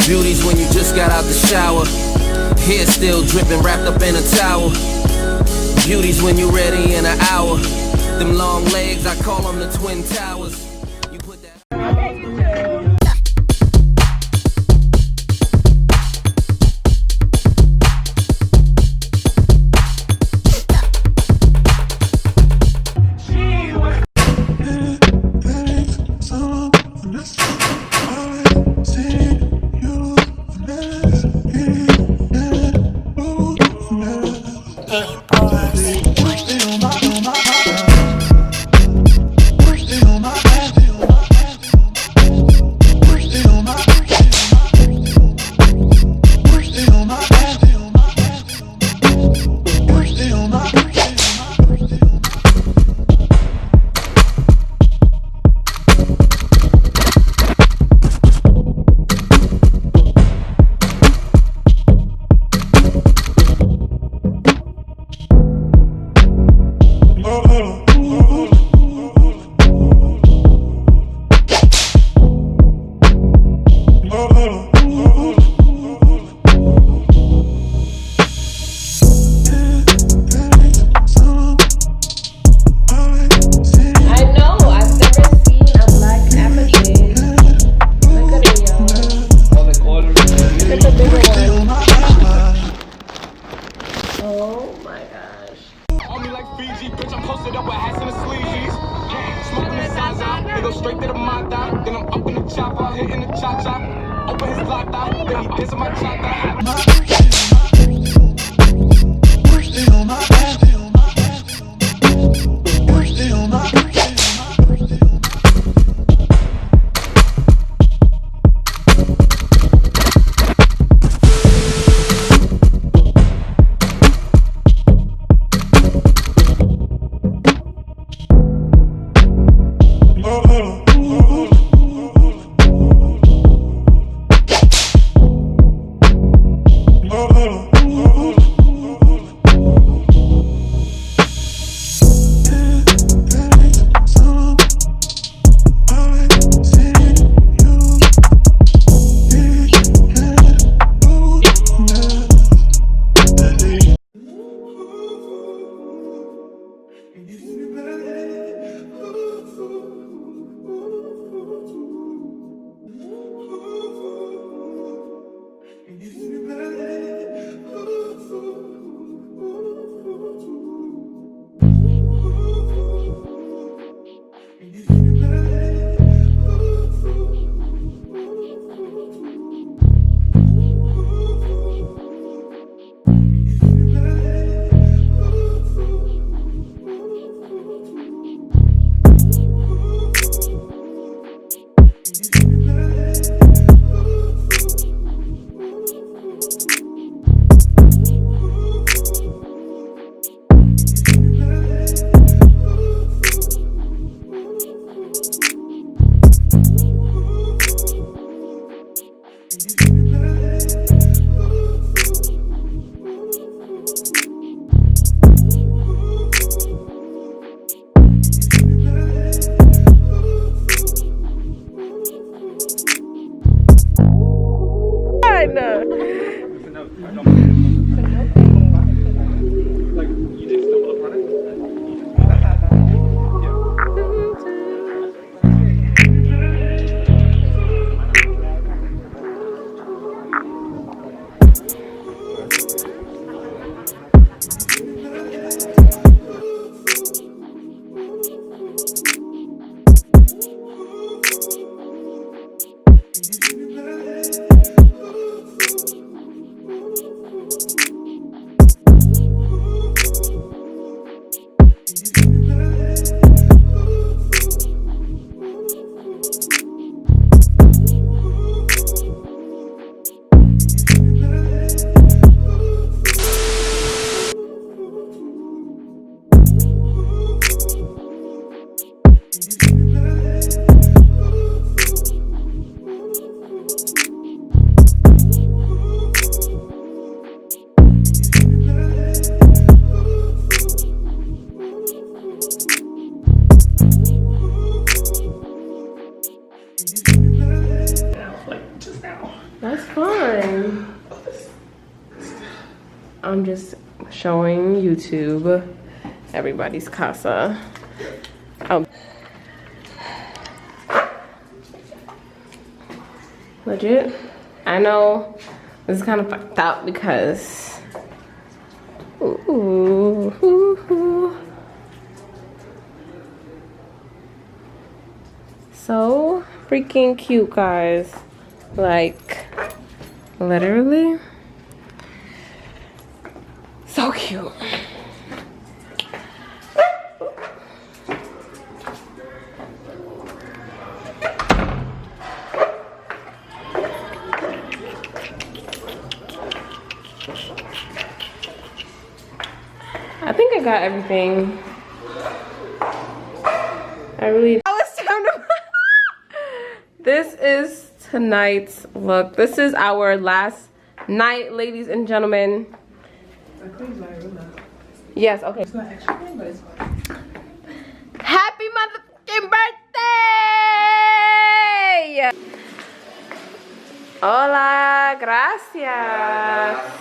Beauties when you just got out the shower, hair still dripping, wrapped up in a towel. Beauties when you ready in an hour. Them long legs, I call them the Twin Towers. You put that. That's fine. I'm just showing YouTube everybody's casa. Oh. Legit. I know this is kind of fucked up because so freaking cute, guys. Like, literally so cute. I think I got everything. Now it's time to this is tonight's look. This is our last night, ladies and gentlemen. Yes, okay. It's not extra clean, but it's fine. Happy motherfucking birthday! Hola, gracias.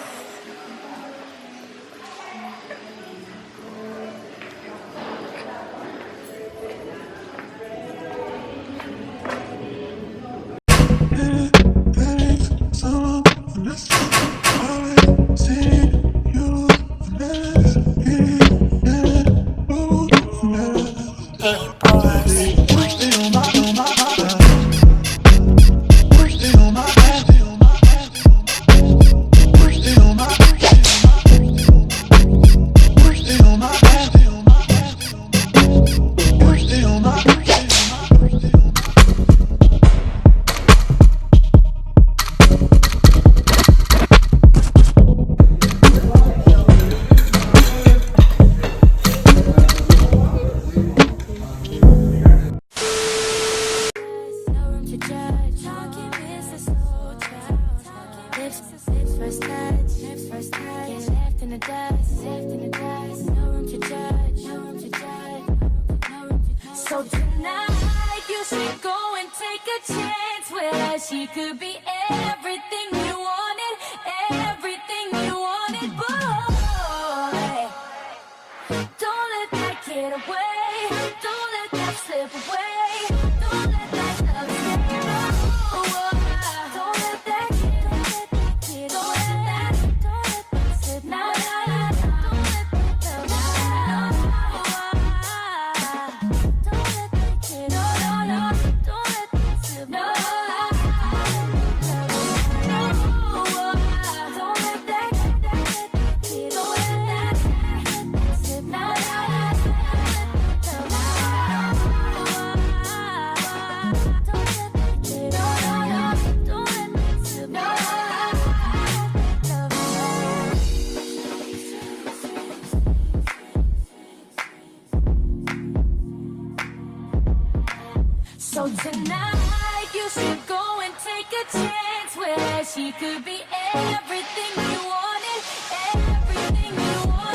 So tonight you should go and take a chance with her. She could be everything you wanted, everything you wanted, boy. Don't let that get away. Don't let that slip away. Don't let that love slip away. Don't let that get away. Don't let that slip now. So tonight you should go and take a chance with her. She could be everything you wanted, everything you wanted.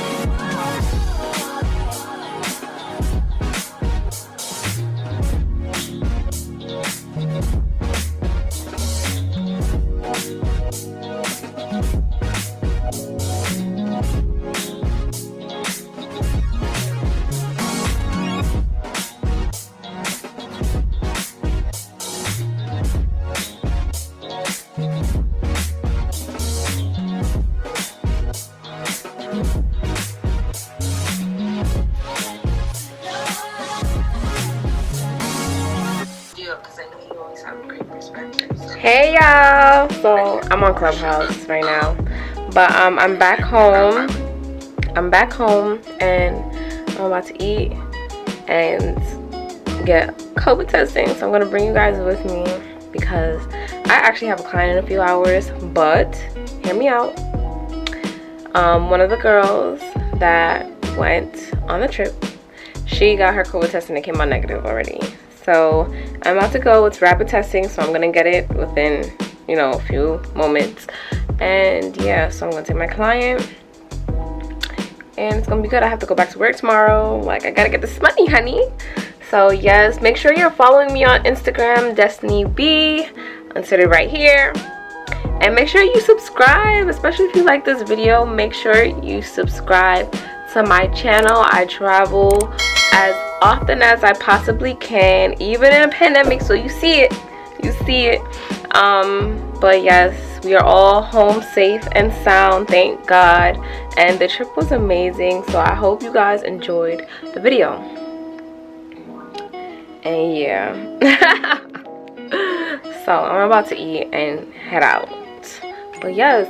Hey y'all, so I'm on Clubhouse right now, but I'm back home and I'm about to eat and get COVID testing, so I'm gonna bring you guys with me because I actually have a client in a few hours. But hear me out. One of the girls that went on the trip, she got her COVID test and it came out negative already. So I'm about to go. It's rapid testing, so I'm gonna get it within, you know, a few moments. And yeah, so I'm gonna take my client and it's gonna be good. I have to go back to work tomorrow. Like, I gotta get this money, honey. So yes, make sure you're following me on Instagram, Destiny B. I'll insert it right here. And make sure you subscribe, especially if you like this video. Make sure you subscribe to my channel. I travel as often as I possibly can, even in a pandemic, so you see it. But yes, we are all home safe and sound, thank God, and the trip was amazing. So I hope you guys enjoyed the video. And yeah. So I'm about to eat and head out. But yes,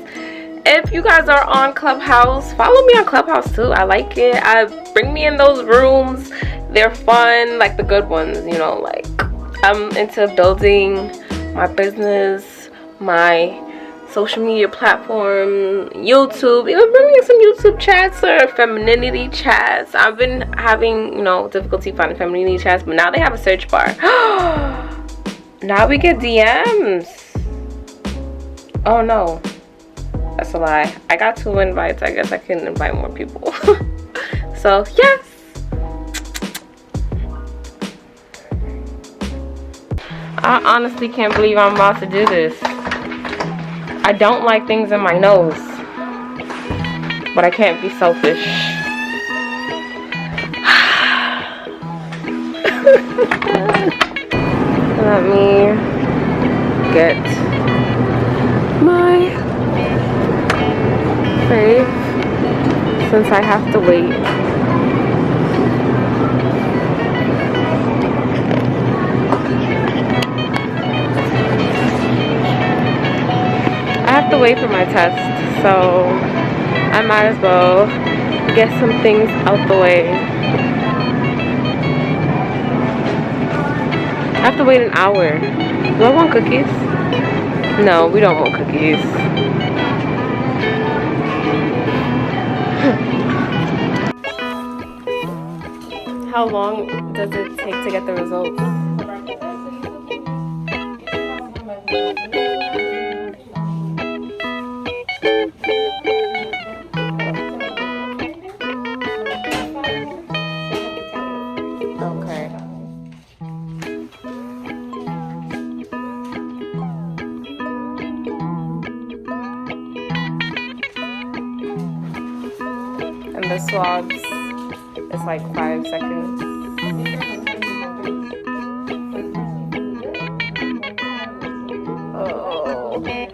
if you guys are on Clubhouse, follow me on Clubhouse too. I like it. Bring me in those rooms. They're fun, like the good ones, you know. Like, I'm into building my business, my social media platform, YouTube. Even bring me some YouTube chats or femininity chats. I've been having, you know, difficulty finding femininity chats, but now they have a search bar. Now we get DMs. Oh no, that's a lie. I got 2 invites. I guess I can invite more people. So yes. I honestly can't believe I'm about to do this. I don't like things in my nose, but I can't be selfish. Let me get my fave since I have to wait. I have to wait for my test, so I might as well get some things out the way. I have to wait an hour. Do I want cookies? No, we don't want cookies. How long does it take to get the results? The swabs is like 5 seconds. Oh, okay.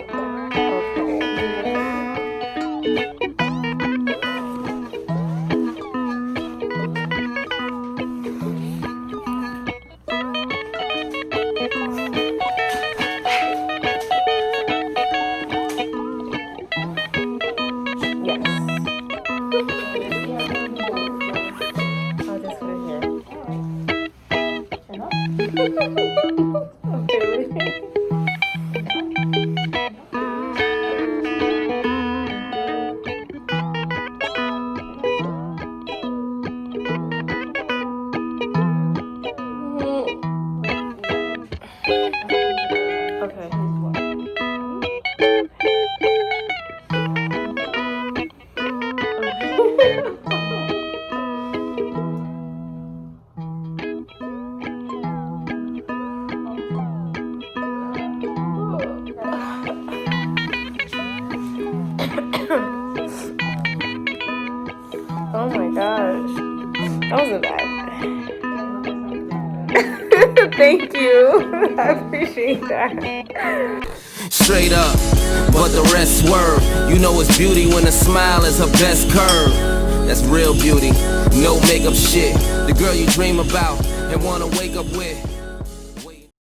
Oh my gosh, that wasn't bad. Thank you. I appreciate that. Straight up, but the rest swerve. You know it's beauty when a smile is her best curve. That's real beauty, no makeup shit. The girl you dream about and wanna wake up with.